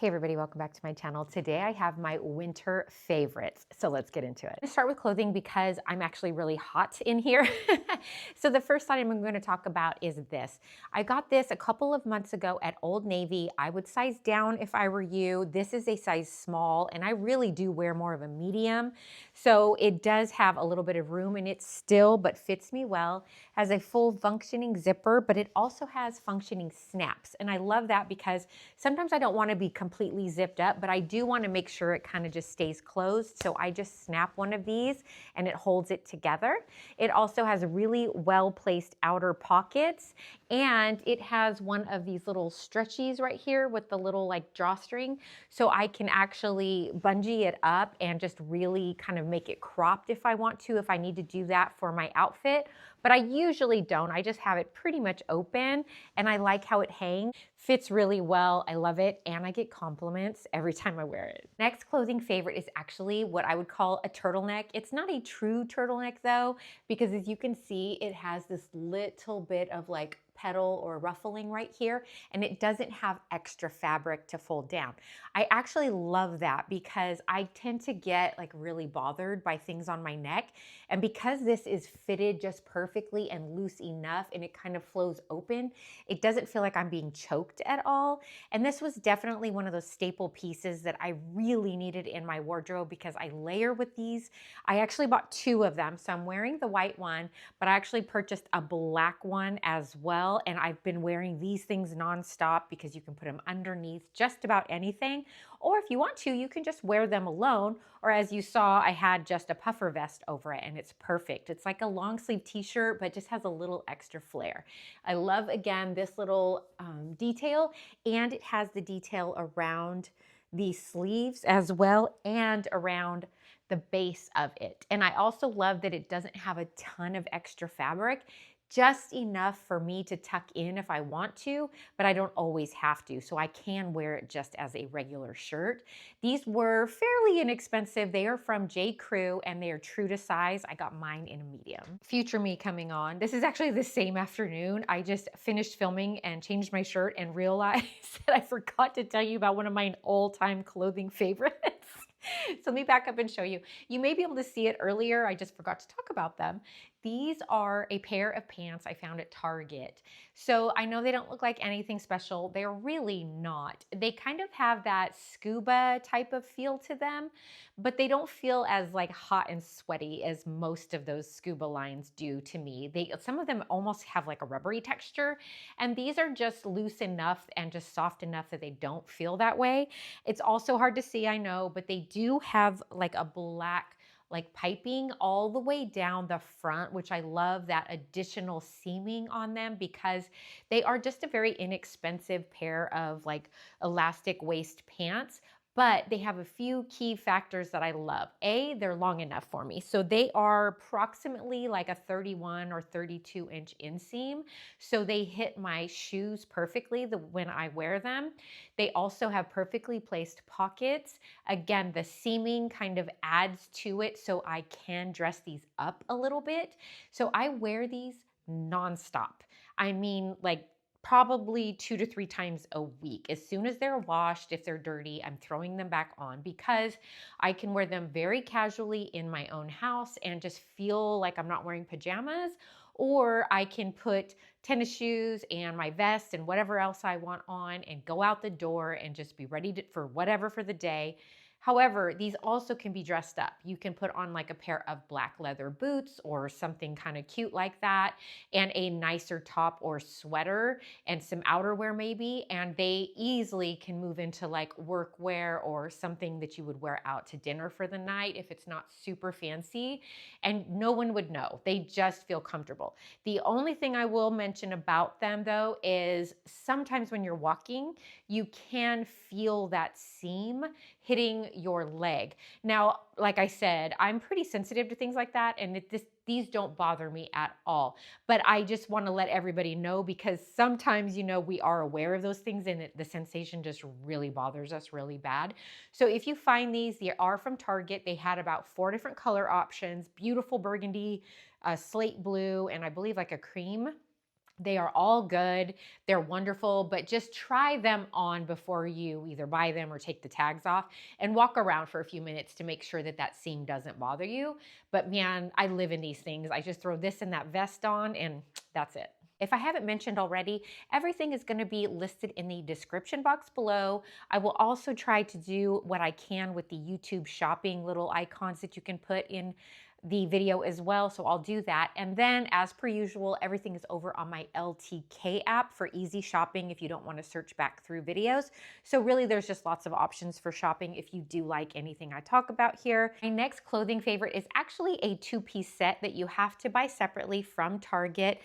Hey everybody, welcome back to my channel. Today I have my winter favorites. So let's get into it. I'm gonna start with clothing because I'm actually really hot in here. So the first item I'm going to talk about is this. I got this a couple of months ago at Old Navy. I would size down if I were you. This is a size small and I really do wear more of a medium. So it does have a little bit of room in it still, but fits me well. Has a full functioning zipper, but it also has functioning snaps. And I love that because sometimes I don't want to be completely zipped up, but I do want to make sure it kind of just stays closed. So I just snap one of these and it holds it together. It also has really well-placed outer pockets, and it has one of these little stretchies right here with the little like drawstring. So I can actually bungee it up and just really kind of make it cropped if I want to, if I need to do that for my outfit. But I usually don't. I just have it pretty much open and I like how it hangs. Fits really well. I love it and I get compliments every time I wear it. Next clothing favorite is actually what I would call a turtleneck. It's not a true turtleneck though, because as you can see, it has this little bit of like petal or ruffling right here, and it doesn't have extra fabric to fold down. I actually love that because I tend to get like really bothered by things on my neck, and because this is fitted just perfectly and loose enough and it kind of flows open, it doesn't feel like I'm being choked at all. And this was definitely one of those staple pieces that I really needed in my wardrobe because I layer with these. I actually bought two of them, so I'm wearing the white one, but I actually purchased a black one as well. And I've been wearing these things nonstop because you can put them underneath just about anything. Or if you want to, you can just wear them alone. Or as you saw, I had just a puffer vest over it and it's perfect. It's like a long sleeve t-shirt, but just has a little extra flair. I love, again, this little detail, and it has the detail around the sleeves as well and around the base of it. And I also love that it doesn't have a ton of extra fabric, just enough for me to tuck in if I want to, but I don't always have to. So I can wear it just as a regular shirt. These were fairly inexpensive. They are from J. Crew and they are true to size. I got mine in a medium. Future me coming on. This is actually the same afternoon. I just finished filming and changed my shirt and realized that I forgot to tell you about one of my all-time clothing favorites. So let me back up and show you. You may be able to see it earlier. I just forgot to talk about them. These are a pair of pants I found at Target. So I know they don't look like anything special. They're really not. They kind of have that scuba type of feel to them, but they don't feel as like hot and sweaty as most of those scuba lines do to me. Some of them almost have like a rubbery texture, and these are just loose enough and just soft enough that they don't feel that way. It's also hard to see, I know, but they do have like a black like piping all the way down the front, which I love that additional seaming on them because they are just a very inexpensive pair of like elastic waist pants. But they have a few key factors that I love. A, they're long enough for me. So they are approximately like a 31 or 32 inch inseam. So they hit my shoes perfectly when I wear them. They also have perfectly placed pockets. Again, the seaming kind of adds to it so I can dress these up a little bit. So I wear these nonstop. I mean, like probably 2 to 3 times a week. As soon as they're washed, if they're dirty, I'm throwing them back on because I can wear them very casually in my own house and just feel like I'm not wearing pajamas. Or I can put tennis shoes and my vest and whatever else I want on and go out the door and just be ready for whatever for the day. However, these also can be dressed up. You can put on like a pair of black leather boots or something kind of cute like that, and a nicer top or sweater and some outerwear maybe, and they easily can move into like workwear or something that you would wear out to dinner for the night if it's not super fancy, and no one would know. They just feel comfortable. The only thing I will mention about them though is sometimes when you're walking, you can feel that seam hitting your leg. Now, like I said, I'm pretty sensitive to things like that, and these don't bother me at all. But I just want to let everybody know because sometimes, you know, we are aware of those things and the sensation just really bothers us really bad. So if you find these, they are from Target. They had about 4 different color options, beautiful burgundy, slate blue, and I believe like a cream. They are all good. They're wonderful, but just try them on before you either buy them or take the tags off, and walk around for a few minutes to make sure that that seam doesn't bother you. But man, I live in these things. I just throw this and that vest on and that's it. If I haven't mentioned already, everything is going to be listed in the description box below. I will also try to do what I can with the YouTube shopping little icons that you can put in the video as well, so I'll do that. And then, as per usual, everything is over on my LTK app for easy shopping if you don't want to search back through videos. So really, there's just lots of options for shopping if you do like anything I talk about here. My next clothing favorite is actually a two-piece set that you have to buy separately from Target.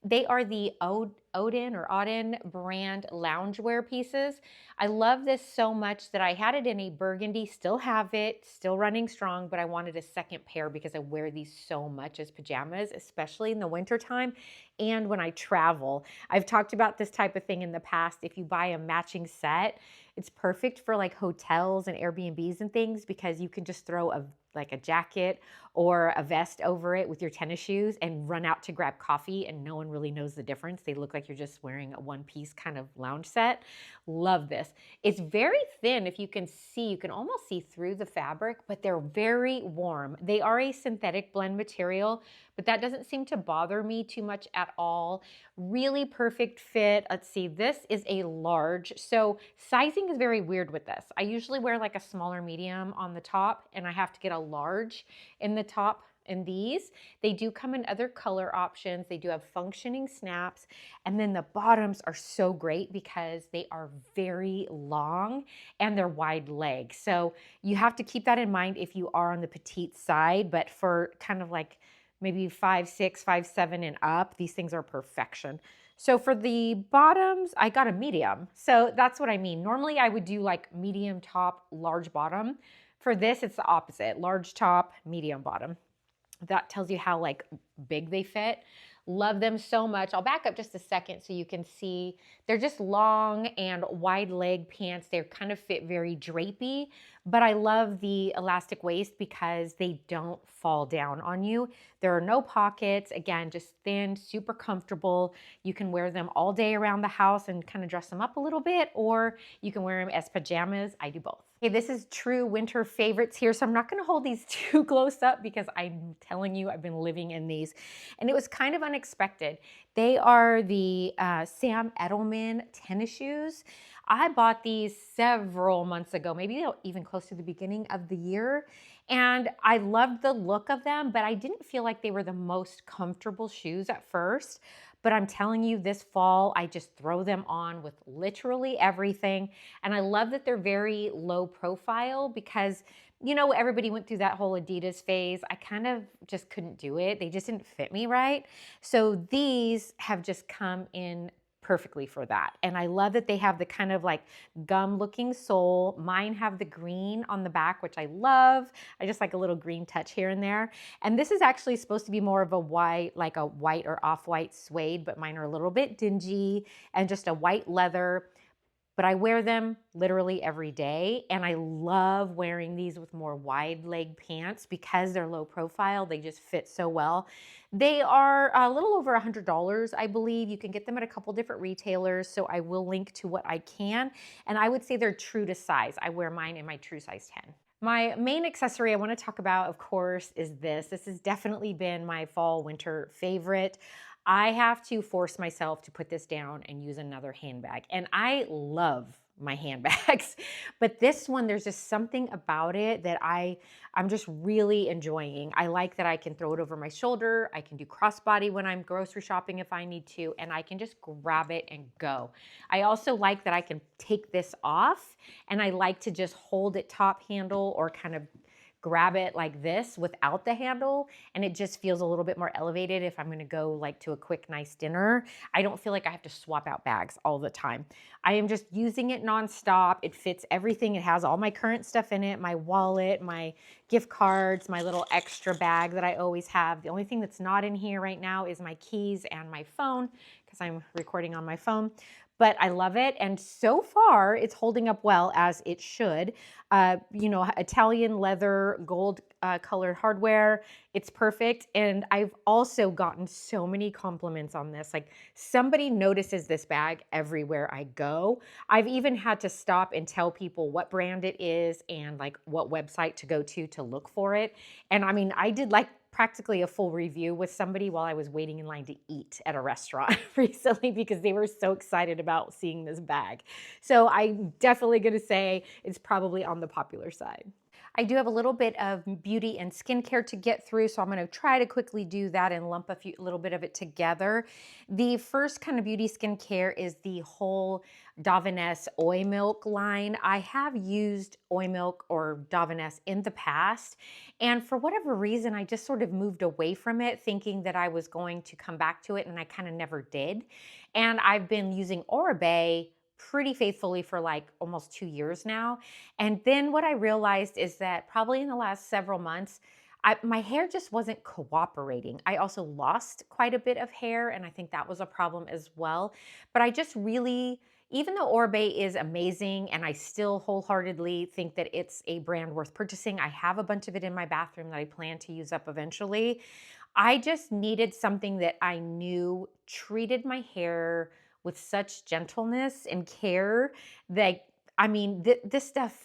They are the Odin brand loungewear pieces. I love this so much that I had it in a burgundy, still have it, still running strong, but I wanted a second pair because I wear these so much as pajamas, especially in the wintertime and when I travel. I've talked about this type of thing in the past. If you buy a matching set, it's perfect for like hotels and Airbnbs and things because you can just throw like a jacket or a vest over it with your tennis shoes and run out to grab coffee and no one really knows the difference. They look like you're just wearing a one-piece kind of lounge set. Love this. It's very thin. If you can see, you can almost see through the fabric, but they're very warm. They are a synthetic blend material, but that doesn't seem to bother me too much at all. Really perfect fit. Let's see, this is a large. So sizing is very weird with this. I usually wear like a smaller medium on the top and I have to get a large in the top in these. They do come in other color options. They do have functioning snaps. And then the bottoms are so great because they are very long and they're wide leg. So you have to keep that in mind if you are on the petite side, but for kind of like maybe 5'6", 5'7" and up, these things are perfection. So for the bottoms, I got a medium. So that's what I mean. Normally I would do like medium top, large bottom. For this, it's the opposite. Large top, medium bottom. That tells you how like big they fit. Love them so much. I'll back up just a second so you can see. They're just long and wide leg pants. They kind of fit very drapey, but I love the elastic waist because they don't fall down on you. There are no pockets. Again, just thin, super comfortable. You can wear them all day around the house and kind of dress them up a little bit, or you can wear them as pajamas. I do both. Okay, this is true winter favorites here, so I'm not going to hold these too close up because I'm telling you I've been living in these, and it was kind of unexpected. They are the Sam Edelman tennis shoes. I bought these several months ago, maybe even close to the beginning of the year, and I loved the look of them, but I didn't feel like they were the most comfortable shoes at first. But I'm telling you, this fall, I just throw them on with literally everything. And I love that they're very low profile because, you know, everybody went through that whole Adidas phase. I kind of just couldn't do it. They just didn't fit me right. So these have just come in perfectly for that. And I love that they have the kind of like gum looking sole. Mine have the green on the back, which I love. I just like a little green touch here and there. And this is actually supposed to be more of a white, like a white or off-white suede, but mine are a little bit dingy and just a white leather. But I wear them literally every day, and I love wearing these with more wide leg pants because they're low profile. They just fit so well. They are a little over $100, I believe. You can get them at a couple different retailers, so I will link to what I can. And I would say they're true to size. I wear mine in my true size 10. My main accessory I want to talk about, of course, is this. This has definitely been my fall winter favorite. I have to force myself to put this down and use another handbag. And I love my handbags, but this one, there's just something about it that I'm just really enjoying. I like that I can throw it over my shoulder. I can do crossbody when I'm grocery shopping if I need to, and I can just grab it and go. I also like that I can take this off, and I like to just hold it top handle or kind of grab it like this without the handle, and it just feels a little bit more elevated if I'm gonna go like to a quick nice dinner. I don't feel like I have to swap out bags all the time. I am just using it nonstop. It fits everything. It has all my current stuff in it, my wallet, my gift cards, my little extra bag that I always have. The only thing that's not in here right now is my keys and my phone because I'm recording on my phone. But I love it, and so far it's holding up well, as it should. You know, Italian leather, gold colored hardware. It's perfect. And I've also gotten so many compliments on this. Like, somebody notices this bag everywhere I go. I've even had to stop and tell people what brand it is and like what website to go to look for it. And I mean, I did like practically a full review with somebody while I was waiting in line to eat at a restaurant recently because they were so excited about seeing this bag. So I'm definitely going to say it's probably on the popular side. I do have a little bit of beauty and skincare to get through, so I'm going to try to quickly do that and lump a little bit of it together. The first kind of beauty skincare is the whole Davines Oil Milk line. I have used Oil Milk or Davines in the past, and for whatever reason, I just sort of moved away from it, thinking that I was going to come back to it, and I kind of never did. And I've been using Oribe pretty faithfully for like almost 2 years now. And then what I realized is that probably in the last several months, my hair just wasn't cooperating. I also lost quite a bit of hair, and I think that was a problem as well. But I just really, even though Oribe is amazing and I still wholeheartedly think that it's a brand worth purchasing, I have a bunch of it in my bathroom that I plan to use up eventually. I just needed something that I knew treated my hair with such gentleness and care that, I mean, this stuff,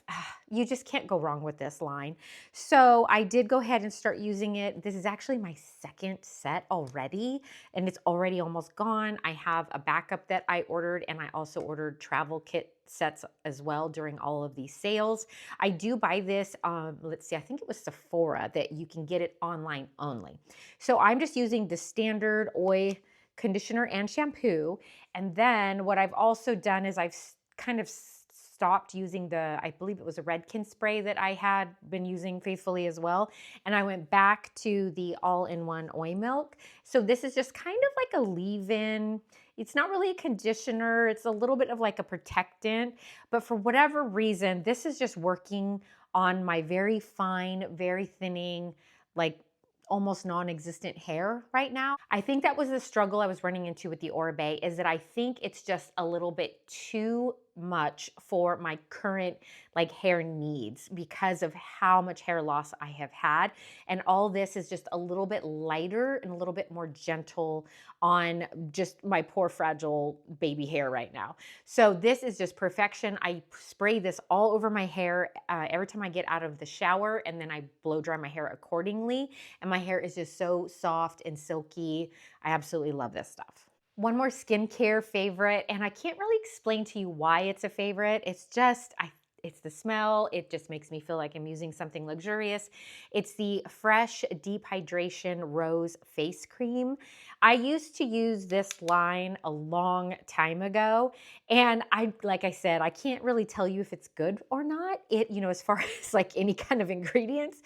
you just can't go wrong with this line. So I did go ahead and start using it. This is actually my second set already, and it's already almost gone. I have a backup that I ordered, and I also ordered travel kit sets as well during all of these sales. I do buy this, let's see, I think it was Sephora that you can get it online only. So I'm just using the standard oil conditioner and shampoo. And then what I've also done is I've kind of stopped using I believe it was a Redken spray that I had been using faithfully as well. And I went back to the all-in-one Oil Milk. So this is just kind of like a leave-in. It's not really a conditioner. It's a little bit of like a protectant. But for whatever reason, this is just working on my very fine, very thinning, like almost non-existent hair right now. I think that was the struggle I was running into with the Oribe, is that I think it's just a little bit too much for my current like hair needs because of how much hair loss I have had. And all this is just a little bit lighter and a little bit more gentle on just my poor fragile baby hair right now. So this is just perfection. I spray this all over my hair every time I get out of the shower, and then I blow dry my hair accordingly. And my hair is just so soft and silky. I absolutely love this stuff. One more skincare favorite, and I can't really explain to you why it's a favorite. It's just, it's the smell. It just makes me feel like I'm using something luxurious. It's the Fresh Deep Hydration Rose Face Cream. I used to use this line a long time ago, and like I said, I can't really tell you if it's good or not. As far as like any kind of ingredients,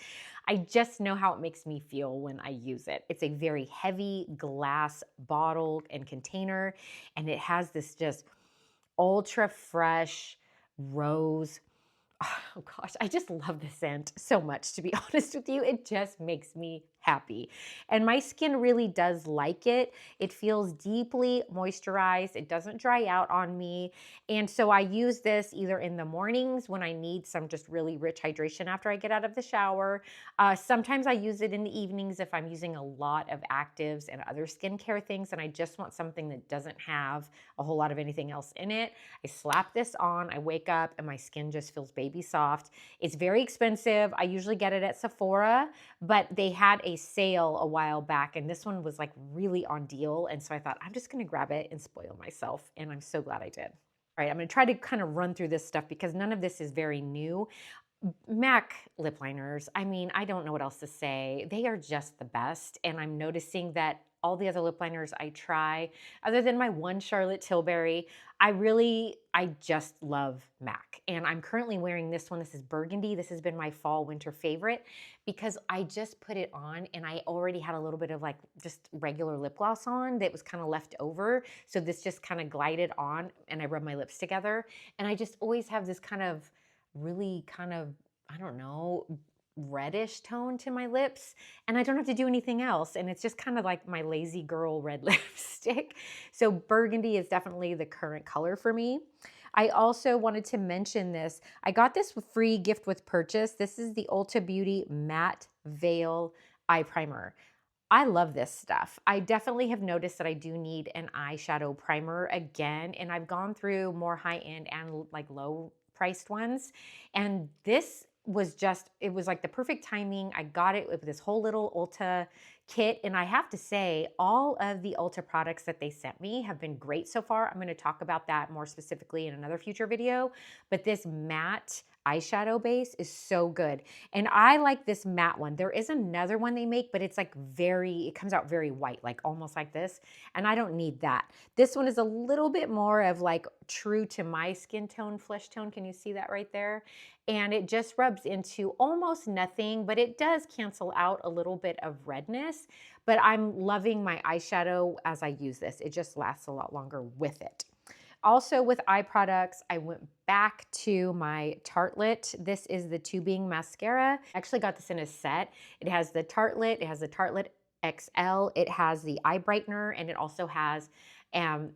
I just know how it makes me feel when I use it. It's a very heavy glass bottle and container, and it has this just ultra fresh rose. Oh gosh, I just love the scent so much, to be honest with you. It just makes me happy. And my skin really does like it. It feels deeply moisturized. It doesn't dry out on me. And so I use this either in the mornings when I need some just really rich hydration after I get out of the shower. Sometimes I use it in the evenings if I'm using a lot of actives and other skincare things and I just want something that doesn't have a whole lot of anything else in it. I slap this on, I wake up, and my skin just feels baby soft. It's very expensive. I usually get it at Sephora, but they had a sale a while back, and this one was like really on deal. And so I thought, I'm just going to grab it and spoil myself. And I'm so glad I did. All right, I'm going to try to kind of run through this stuff because none of this is very new. MAC lip liners, I mean, I don't know what else to say. They are just the best. And I'm noticing that all the other lip liners I try, other than my one Charlotte Tilbury, I just love MAC. And I'm currently wearing this one. This is Burgundy. This has been my fall winter favorite because I just put it on and I already had a little bit of like just regular lip gloss on that was kind of left over. So this just kind of glided on and I rubbed my lips together. And I just always have this kind of really kind of, I don't know, reddish tone to my lips, and I don't have to do anything else, and it's just kind of like my lazy girl red lipstick. So Burgundy is definitely the current color for me. I also wanted to mention this. I got this free gift with purchase. This is the Ulta Beauty Matte Veil Eye Primer. I love this stuff. I definitely have noticed that I do need an eyeshadow primer again, and I've gone through more high-end and like low-priced ones, and this was just, it was like the perfect timing. I got it with this whole little Ulta kit, and I have to say, all of the Ulta products that they sent me have been great so far. I'm gonna talk about that more specifically in another future video, but this matte eyeshadow base is so good. And I like this matte one. There is another one they make, but it's like it comes out very white, like almost like this. And I don't need that. This one is a little bit more of like true to my skin tone, flesh tone. Can you see that right there? And it just rubs into almost nothing, but it does cancel out a little bit of redness. But I'm loving my eyeshadow as I use this. It just lasts a lot longer with it. Also with eye products, I went back to my Tartelette. This is the Tubing Mascara. I actually got this in a set. It has the Tartelette, it has the Tartelette XL, it has the eye brightener, and it also has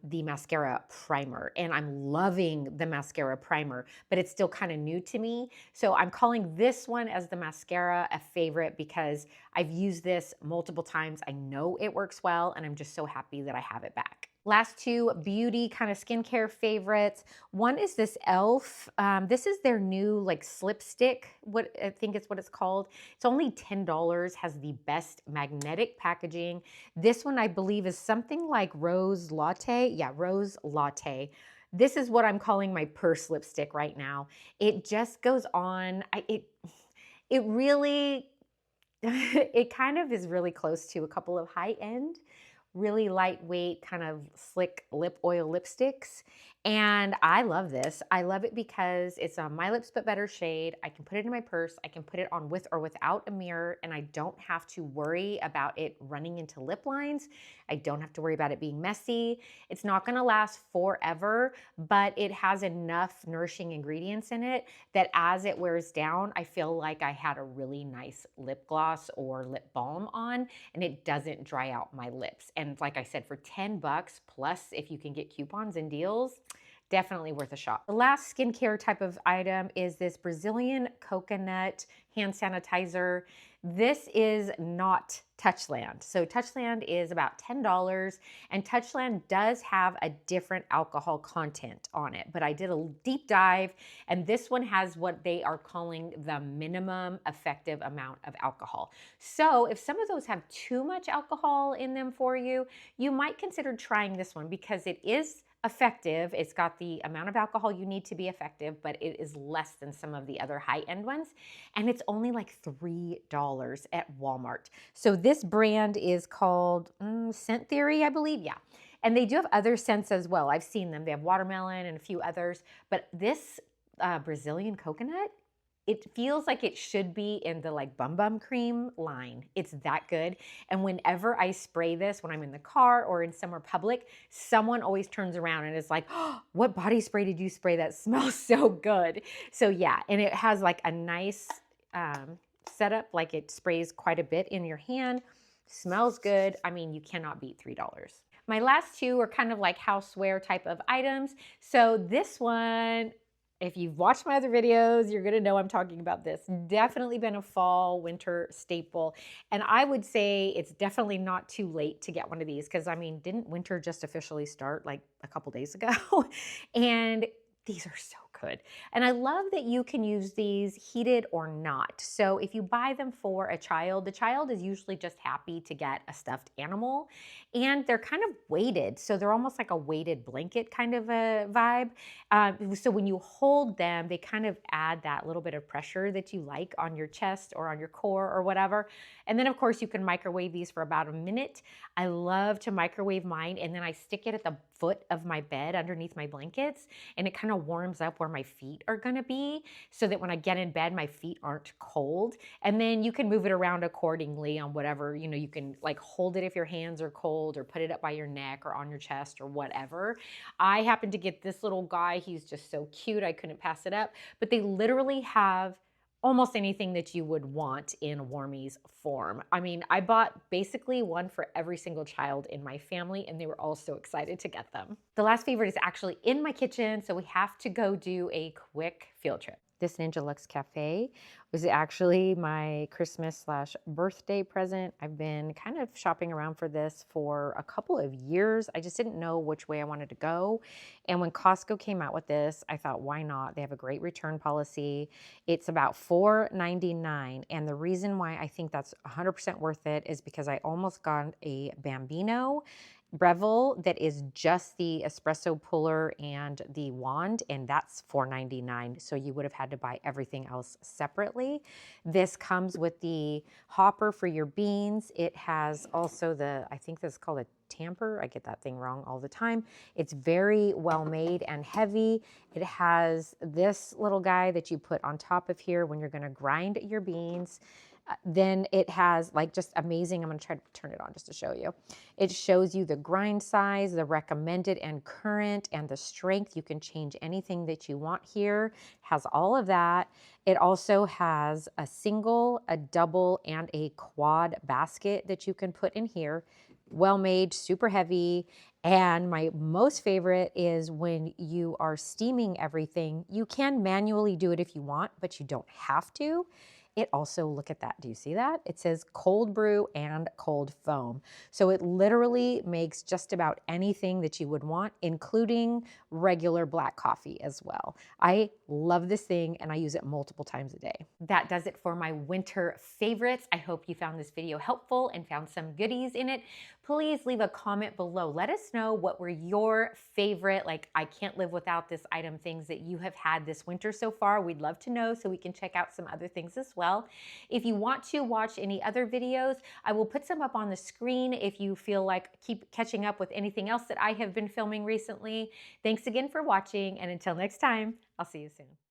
the mascara primer. And I'm loving the mascara primer, but it's still kind of new to me. So I'm calling this one as the mascara a favorite because I've used this multiple times. I know it works well, and I'm just so happy that I have it back. Last two beauty kind of skincare favorites. One is this e.l.f. This is their new like slipstick, what I think is what it's called. It's only $10, has the best magnetic packaging. This one I believe is something like Rose Latte. Yeah, Rose Latte. This is what I'm calling my purse lipstick right now. It just goes on. It really, it kind of is really close to a couple of high-end, really lightweight, kind of slick lip oil lipsticks. And I love this. I love it because it's a My Lips But Better shade. I can put it in my purse. I can put it on with or without a mirror, and I don't have to worry about it running into lip lines. I don't have to worry about it being messy. It's not gonna last forever, but it has enough nourishing ingredients in it that as it wears down, I feel like I had a really nice lip gloss or lip balm on, and it doesn't dry out my lips. And like I said, for 10 bucks plus if you can get coupons and deals, definitely worth a shot. The last skincare type of item is this Brazilian coconut hand sanitizer. This is not Touchland. So Touchland is about $10, and Touchland does have a different alcohol content on it, but I did a deep dive, and this one has what they are calling the minimum effective amount of alcohol. So if some of those have too much alcohol in them for you, you might consider trying this one because it is effective. It's got the amount of alcohol you need to be effective, but it is less than some of the other high-end ones. And it's only like $3 at Walmart. So this brand is called Scent Theory, I believe. Yeah. And they do have other scents as well. I've seen them. They have watermelon and a few others. But this Brazilian coconut, it feels like it should be in the like Bum Bum Cream line. It's that good. And whenever I spray this, when I'm in the car or in somewhere public, someone always turns around and is like, oh, what body spray did you spray that smells so good? So yeah, and it has like a nice setup, like it sprays quite a bit in your hand, smells good. I mean, you cannot beat $3. My last two are kind of like houseware type of items. So this one, if you've watched my other videos, you're gonna know I'm talking about this. Definitely been a fall, winter staple. And I would say it's definitely not too late to get one of these because I mean, didn't winter just officially start like a couple days ago? And these are so good. And I love that you can use these heated or not. So if you buy them for a child, the child is usually just happy to get a stuffed animal, and they're kind of weighted. So they're almost like a weighted blanket kind of a vibe. So when you hold them, they kind of add that little bit of pressure that you like on your chest or on your core or whatever. And then of course you can microwave these for about a minute. I love to microwave mine, and then I stick it at the foot of my bed underneath my blankets, and it kind of warms up where my feet are gonna be so that when I get in bed, my feet aren't cold. And then you can move it around accordingly on whatever, you know, you can like hold it if your hands are cold or put it up by your neck or on your chest or whatever. I happen to get this little guy. He's just so cute. I couldn't pass it up. But they literally have almost anything that you would want in Warmie's form. I mean, I bought basically one for every single child in my family, and they were all so excited to get them. The last favorite is actually in my kitchen, so we have to go do a quick field trip. This Ninja Luxe Cafe was actually my Christmas/birthday present. I've been kind of shopping around for this for a couple of years. I just didn't know which way I wanted to go. And when Costco came out with this, I thought, why not? They have a great return policy. It's about $4.99. And the reason why I think that's 100% worth it is because I almost got a Bambino Breville that is just the espresso puller and the wand, and that's $4.99. So you would have had to buy everything else separately. This comes with the hopper for your beans. It has also the, I think this is called a tamper. I get that thing wrong all the time. It's very well made and heavy. It has this little guy that you put on top of here when you're going to grind your beans. Then it has like just amazing. I'm going to try to turn it on just to show you. It shows you the grind size, the recommended and current, and the strength. You can change anything that you want here. It has all of that. It also has a single, a double, and a quad basket that you can put in here. Well made, super heavy. And my most favorite is when you are steaming everything. You can manually do it if you want, but you don't have to. It also, look at that. Do you see that? It says cold brew and cold foam. So it literally makes just about anything that you would want, including regular black coffee as well. I love this thing and I use it multiple times a day. That does it for my winter favorites. I hope you found this video helpful and found some goodies in it. Please leave a comment below. Let us know what were your favorite, like I can't live without this item, things that you have had this winter so far. We'd love to know so we can check out some other things as well. If you want to watch any other videos, I will put some up on the screen if you feel like keep catching up with anything else that I have been filming recently. Thanks again for watching, and until next time, I'll see you soon.